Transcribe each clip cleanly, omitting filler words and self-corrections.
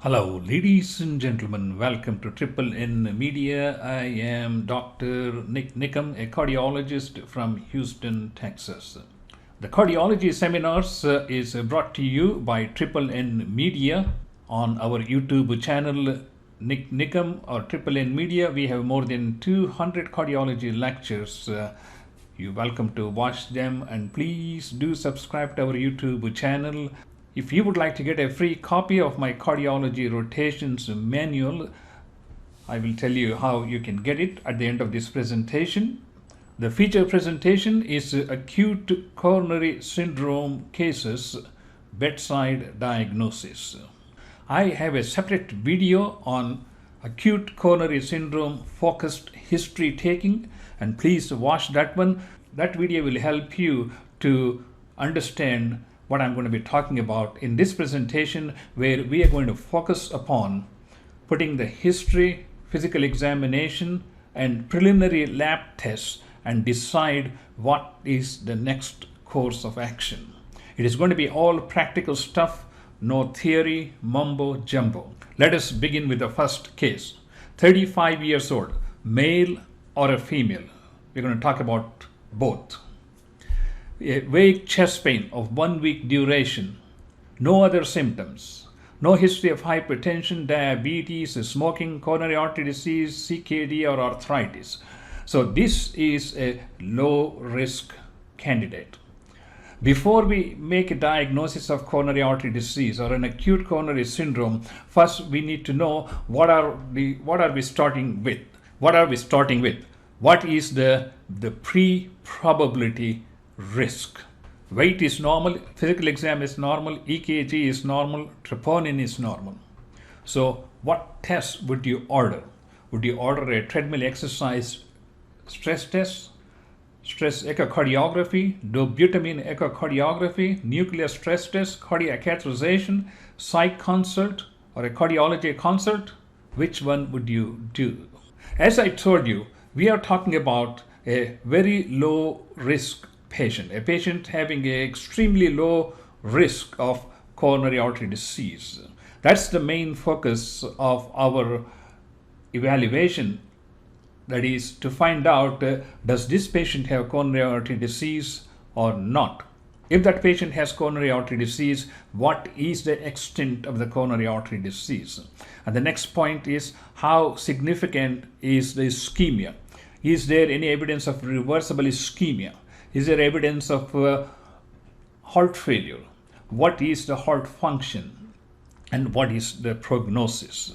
Hello, ladies and gentlemen. Welcome to Triple N Media. I am Dr. Nik Nikam, a cardiologist from Houston, Texas. The cardiology seminars is brought to you by Triple N Media on our YouTube channel, Nik Nikam or Triple N Media. We have more than 200 cardiology lectures. You're welcome to watch them, and please do subscribe to our YouTube channel. If you would like to get a free copy of my cardiology rotations manual, I will tell you how you can get it at the end of this presentation. The feature presentation is Acute Coronary Syndrome Cases, Bedside Diagnosis. I have a separate video on acute coronary syndrome focused history taking, and please watch that one. That video will help you to understand what I'm going to be talking about in this presentation, where we are going to focus upon putting the history, physical examination, and preliminary lab tests and decide what is the next course of action. It is going to be all practical stuff, no theory, mumbo jumbo. Let us begin with the first case. 35 years old, male or a female. We're going to talk about both. A vague chest pain of 1 week duration, no other symptoms, no history of hypertension, diabetes, smoking, coronary artery disease, CKD, or arthritis. So this is a low risk candidate. Before we make a diagnosis of coronary artery disease or an acute coronary syndrome, first we need to know what are we starting with? What are we starting with? What is the pre-probability risk? Weight is normal, physical exam is normal, EKG is normal, troponin is normal. So what test would you order? Would you order a treadmill exercise stress test, stress echocardiography, dobutamine echocardiography, nuclear stress test, cardiac catheterization, psych consult, or a cardiology consult? Which one would you do? As I told you, we are talking about a very low risk patient, a patient having an extremely low risk of coronary artery disease. That's the main focus of our evaluation. That is to find out, does this patient have coronary artery disease or not? If that patient has coronary artery disease, what is the extent of the coronary artery disease? And the next point is, how significant is the ischemia? Is there any evidence of reversible ischemia? Is there evidence of heart failure? What is the heart function? And what is the prognosis?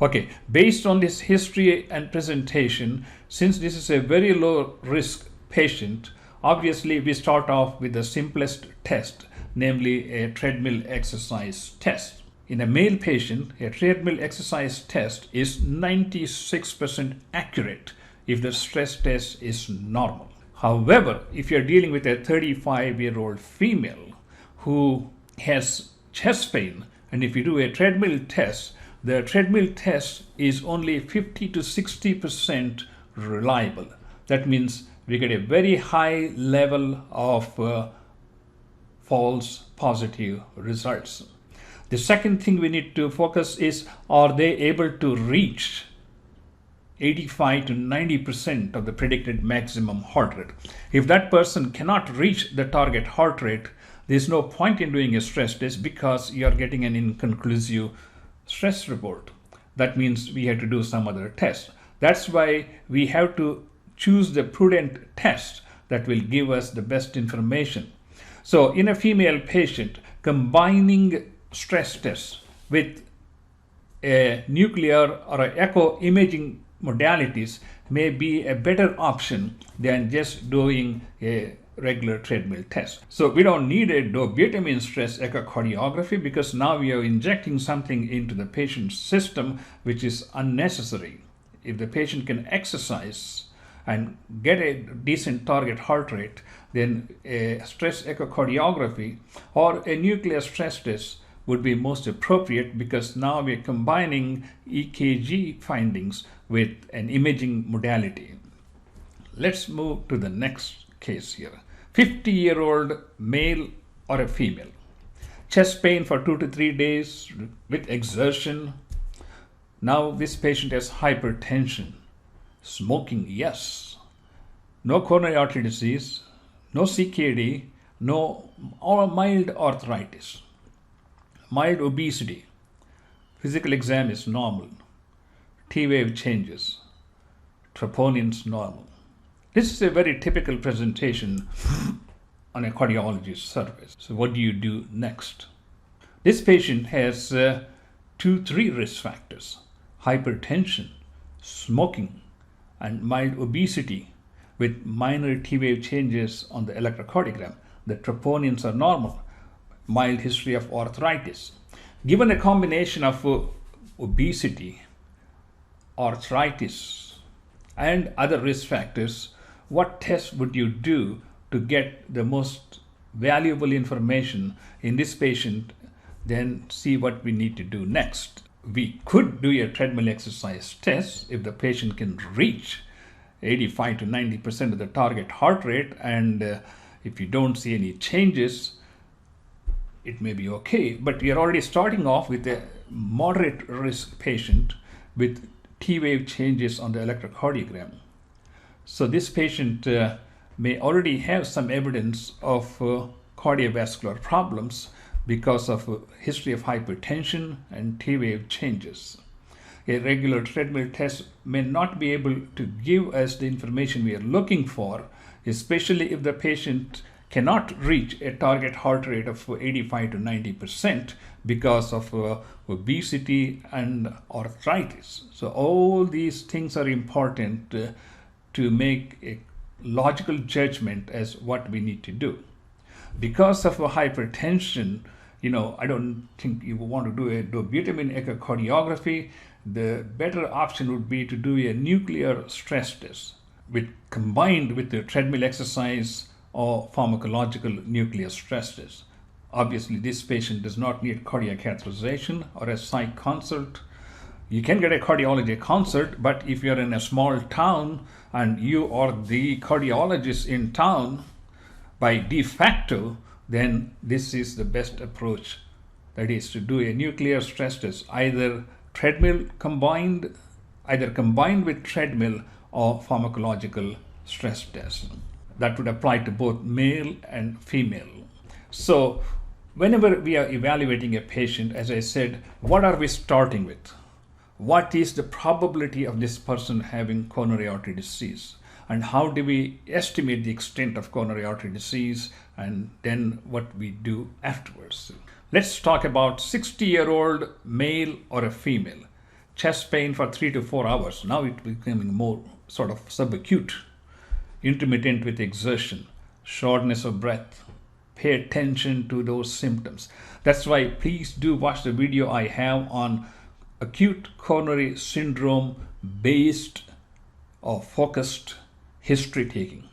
Okay, based on this history and presentation, since this is a very low risk patient, obviously we start off with the simplest test, namely a treadmill exercise test. In a male patient, a treadmill exercise test is 96% accurate if the stress test is normal. However, if you're dealing with a 35-year-old female who has chest pain, and if you do a treadmill test, the treadmill test is only 50 to 60% reliable. That means we get a very high level of false positive results. The second thing we need to focus is, are they able to reach 85 to 90% of the predicted maximum heart rate? If that person cannot reach the target heart rate, there's no point in doing a stress test because you're getting an inconclusive stress report. That means we have to do some other test. That's why we have to choose the prudent test that will give us the best information. So in a female patient, combining stress tests with a nuclear or an echo imaging modalities may be a better option than just doing a regular treadmill test. So we don't need a dobutamine stress echocardiography because now we are injecting something into the patient's system which is unnecessary. If the patient can exercise and get a decent target heart rate, then a stress echocardiography or a nuclear stress test would be most appropriate, because now we're combining EKG findings with an imaging modality. Let's move to the next case here. 50-year-old male or a female. Chest pain for 2 to 3 days with exertion. Now this patient has hypertension. Smoking, yes. No coronary artery disease, no CKD, no or mild arthritis, mild obesity. Physical exam is normal. T-wave changes. Troponins normal. This is a very typical presentation on a cardiology service. So what do you do next? This patient has 2-3 risk factors: hypertension, smoking, and mild obesity with minor T-wave changes on the electrocardiogram. The troponins are normal. Mild history of arthritis. Given a combination of obesity, arthritis, and other risk factors, what test would you do to get the most valuable information in this patient, then see what we need to do next? We could do a treadmill exercise test if the patient can reach 85 to 90% of the target heart rate, and if you don't see any changes, it may be okay. But we are already starting off with a moderate risk patient with T-wave changes on the electrocardiogram. So this patient may already have some evidence of cardiovascular problems because of a history of hypertension and T-wave changes. A regular treadmill test may not be able to give us the information we are looking for, especially if the patient cannot reach a target heart rate of 85 to 90% because of obesity and arthritis. So all these things are important to make a logical judgment as what we need to do. Because of hypertension, I don't think you want to do a dobutamine echocardiography. The better option would be to do a nuclear stress test combined with the treadmill exercise or pharmacological nuclear stress test. Obviously, this patient does not need cardiac catheterization or a psych consult. You can get a cardiology consult, but if you're in a small town and you are the cardiologist in town by de facto, then this is the best approach. That is to do a nuclear stress test, either combined with treadmill or pharmacological stress test. That would apply to both male and female. So whenever we are evaluating a patient, as I said, what are we starting with? What is the probability of this person having coronary artery disease? And how do we estimate the extent of coronary artery disease, and then what we do afterwards? Let's talk about 60-year-old male or a female. Chest pain for 3 to 4 hours. Now it's becoming more sort of subacute. Intermittent with exertion, shortness of breath. Pay attention to those symptoms. That's why please do watch the video I have on acute coronary syndrome based or focused history taking.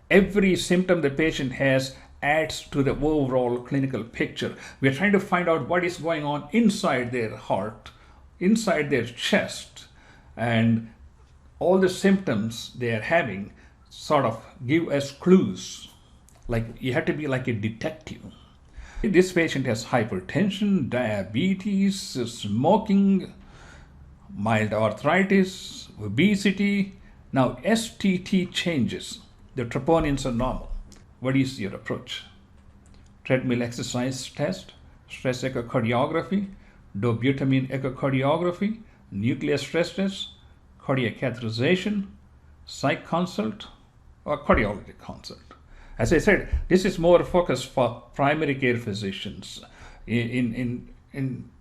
Every symptom the patient has adds to the overall clinical picture. We are trying to find out what is going on inside their heart, inside their chest, and all the symptoms they are having sort of give us clues. Like you have to be like a detective. This patient has hypertension, diabetes, smoking, mild arthritis, obesity. Now STT changes. The troponins are normal. What is your approach? Treadmill exercise test, stress echocardiography, dobutamine echocardiography, nuclear stress test, cardiac catheterization, psych consult, or cardiology consult. As I said, this is more focused for primary care physicians in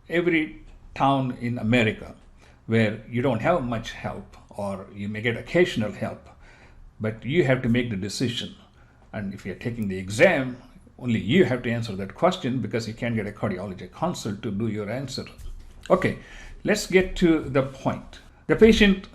every town in America where you don't have much help, or you may get occasional help, but you have to make the decision. And if you're taking the exam, only you have to answer that question, because you can't get a cardiology consult to do your answer. Okay, let's get to the point. The patient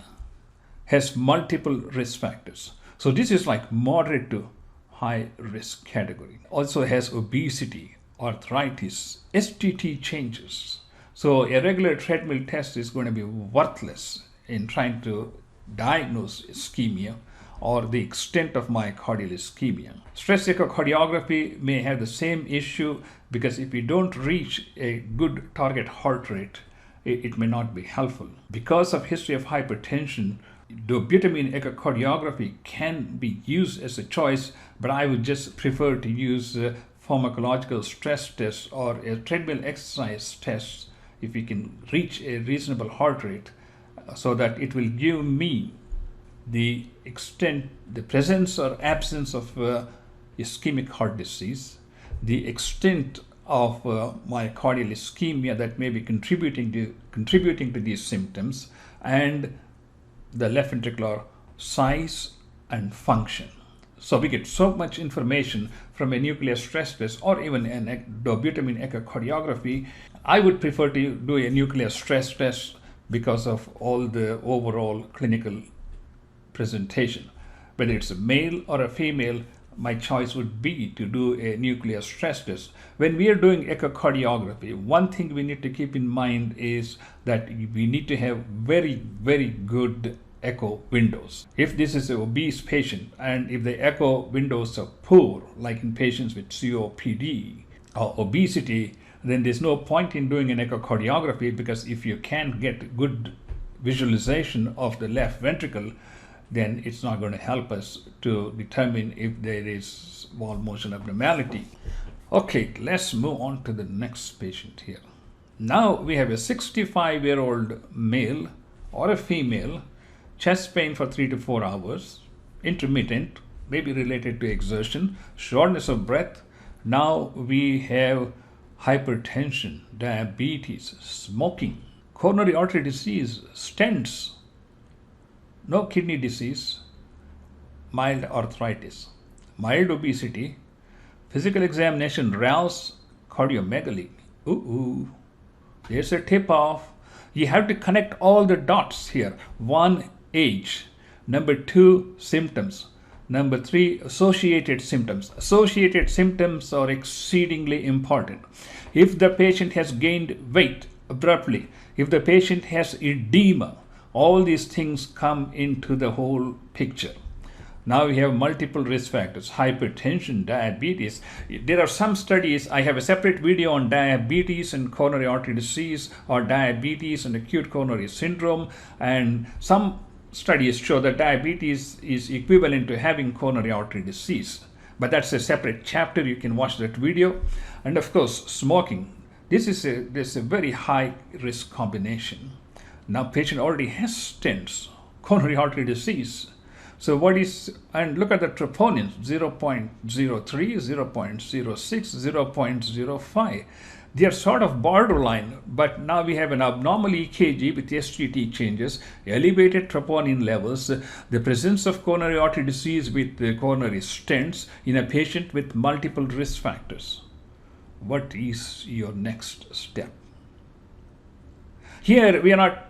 has multiple risk factors. So this is like moderate to high risk category. Also has obesity, arthritis, STT changes. So a regular treadmill test is going to be worthless in trying to diagnose ischemia or the extent of myocardial ischemia. Stress echocardiography may have the same issue because if you don't reach a good target heart rate, it may not be helpful. Because of history of hypertension, dobutamine echocardiography can be used as a choice, but I would just prefer to use pharmacological stress tests or a treadmill exercise test if you can reach a reasonable heart rate, so that it will give me the extent, the presence or absence of ischemic heart disease, the extent of myocardial ischemia that may be contributing to these symptoms, and the left ventricular size and function. So we get so much information from a nuclear stress test or even an dobutamine echocardiography. I would prefer to do a nuclear stress test because of all the overall clinical presentation. Whether it's a male or a female, my choice would be to do a nuclear stress test. When we are doing echocardiography, one thing we need to keep in mind is that we need to have very, very good echo windows. If this is an obese patient and if the echo windows are poor, like in patients with COPD or obesity, then there's no point in doing an echocardiography, because if you can't get good visualization of the left ventricle, then it's not going to help us to determine if there is wall motion abnormality. Okay, let's move on to the next patient here. Now we have a 65-year-old male or a female, chest pain for 3 to 4 hours, intermittent, maybe related to exertion, shortness of breath. Now we have hypertension, diabetes, smoking, coronary artery disease, stents, no kidney disease, mild arthritis, mild obesity, physical examination, RALS, cardiomegaly. There's a tip off. You have to connect all the dots here. 1, age. Number 2, symptoms. Number 3, associated symptoms. Associated symptoms are exceedingly important. If the patient has gained weight abruptly, if the patient has edema, all these things come into the whole picture. Now we have multiple risk factors, hypertension, diabetes. There are some studies, I have a separate video on diabetes and coronary artery disease, or diabetes and acute coronary syndrome, and some studies show that diabetes is equivalent to having coronary artery disease. But that's a separate chapter, you can watch that video. And of course, smoking. This is a very high risk combination. Now patient already has stents, coronary artery disease. So what is, and look at the troponins, 0.03, 0.06, 0.05. They are sort of borderline, but now we have an abnormal EKG with SGT changes, elevated troponin levels, the presence of coronary artery disease with coronary stents in a patient with multiple risk factors. What is your next step? Here we are not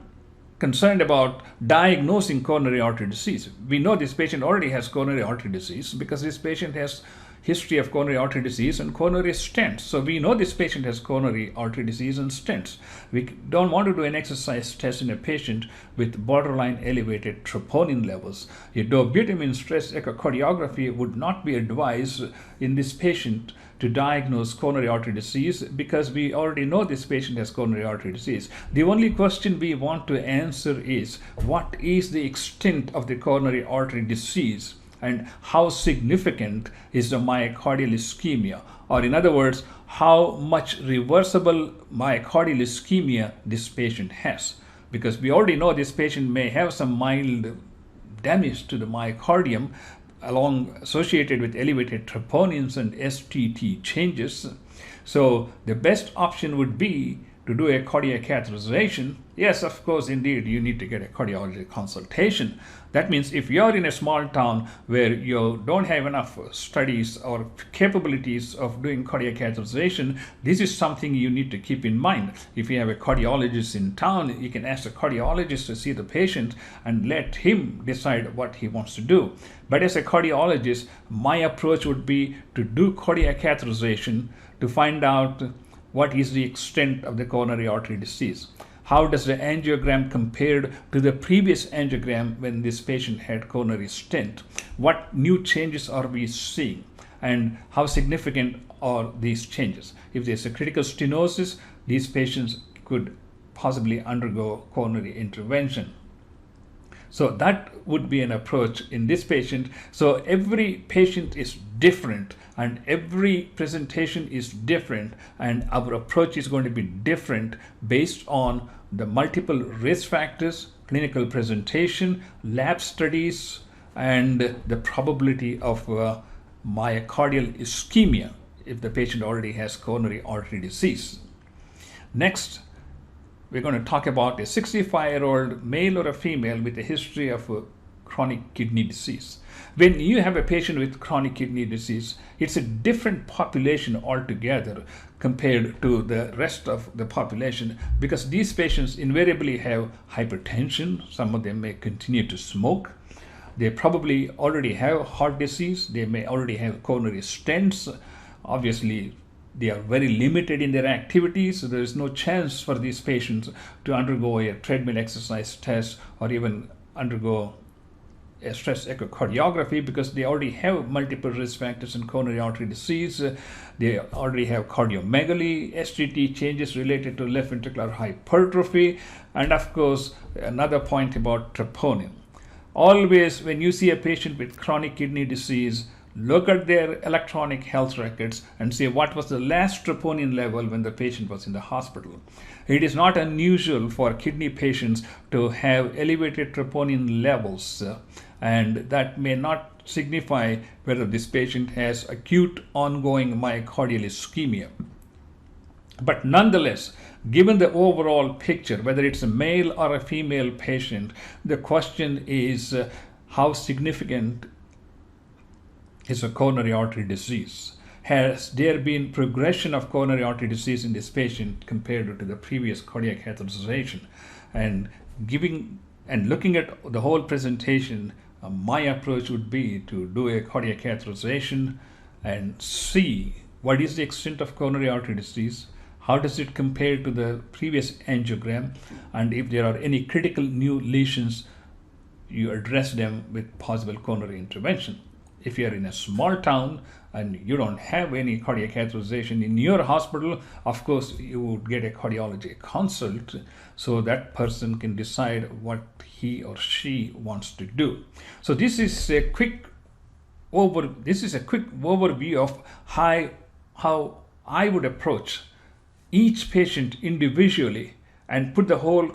concerned about diagnosing coronary artery disease. We know this patient already has coronary artery disease because this patient has history of coronary artery disease and coronary stents. So we know this patient has coronary artery disease and stents. We don't want to do an exercise test in a patient with borderline elevated troponin levels. A dobutamine stress echocardiography would not be advised in this patient to diagnose coronary artery disease because we already know this patient has coronary artery disease. The only question we want to answer is, what is the extent of the coronary artery disease and how significant is the myocardial ischemia? Or in other words, how much reversible myocardial ischemia this patient has? Because we already know this patient may have some mild damage to the myocardium associated with elevated troponins and STT changes. So the best option would be to do a cardiac catheterization. Yes, of course, indeed, you need to get a cardiology consultation. That means if you're in a small town where you don't have enough studies or capabilities of doing cardiac catheterization, this is something you need to keep in mind. If you have a cardiologist in town, you can ask the cardiologist to see the patient and let him decide what he wants to do. But as a cardiologist, my approach would be to do cardiac catheterization to find out what is the extent of the coronary artery disease. How does the angiogram compare to the previous angiogram when this patient had coronary stent? What new changes are we seeing? And how significant are these changes? If there's a critical stenosis, these patients could possibly undergo coronary intervention. So that would be an approach in this patient. So every patient is different and every presentation is different, and our approach is going to be different based on the multiple risk factors, clinical presentation, lab studies, and the probability of myocardial ischemia if the patient already has coronary artery disease. Next, we're going to talk about a 65-year-old male or a female with a history of chronic kidney disease. When you have a patient with chronic kidney disease, it's a different population altogether compared to the rest of the population, because these patients invariably have hypertension. Some of them may continue to smoke. They probably already have heart disease. They may already have coronary stents. Obviously, they are very limited in their activities, so there is no chance for these patients to undergo a treadmill exercise test or even undergo a stress echocardiography, because they already have multiple risk factors in coronary artery disease. They already have cardiomegaly, SGT changes related to left ventricular hypertrophy, and of course, another point about troponin. Always, when you see a patient with chronic kidney disease, look at their electronic health records and see what was the last troponin level when the patient was in the hospital. It is not unusual for kidney patients to have elevated troponin levels, and that may not signify whether this patient has acute ongoing myocardial ischemia. But nonetheless, given the overall picture, whether it's a male or a female patient, the question is how significant is a coronary artery disease? Has there been progression of coronary artery disease in this patient compared to the previous cardiac catheterization? And looking at the whole presentation, my approach would be to do a cardiac catheterization and see what is the extent of coronary artery disease, how does it compare to the previous angiogram, and if there are any critical new lesions, you address them with possible coronary intervention. If you are in a small town and you don't have any cardiac catheterization in your hospital, of course you would get a cardiology consult so that person can decide what he or she wants to do. So this is a quick overview of how I would approach each patient individually and put the whole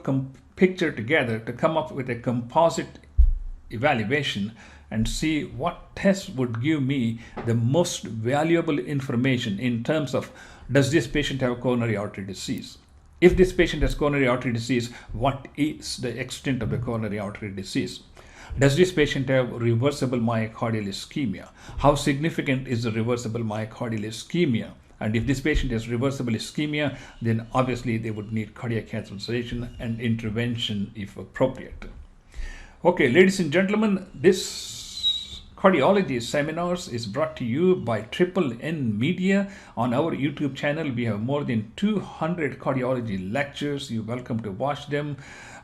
picture together to come up with a composite evaluation and see what test would give me the most valuable information in terms of, does this patient have coronary artery disease? If this patient has coronary artery disease, what is the extent of the coronary artery disease? Does this patient have reversible myocardial ischemia? How significant is the reversible myocardial ischemia? And if this patient has reversible ischemia, then obviously they would need cardiac catheterization and intervention if appropriate. Okay, ladies and gentlemen, this cardiology seminars is brought to you by Triple N Media. On our YouTube channel, we have more than 200 cardiology lectures. You're welcome to watch them.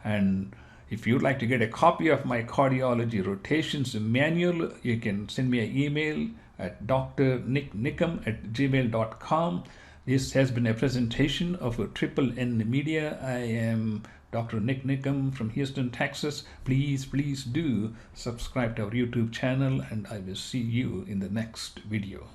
And if you'd like to get a copy of my cardiology rotations manual, you can send me an email at drniknikam@gmail.com. This has been a presentation of Triple N Media. I am Dr. Nik Nikam from Houston, Texas. Please do subscribe to our YouTube channel, and I will see you in the next video.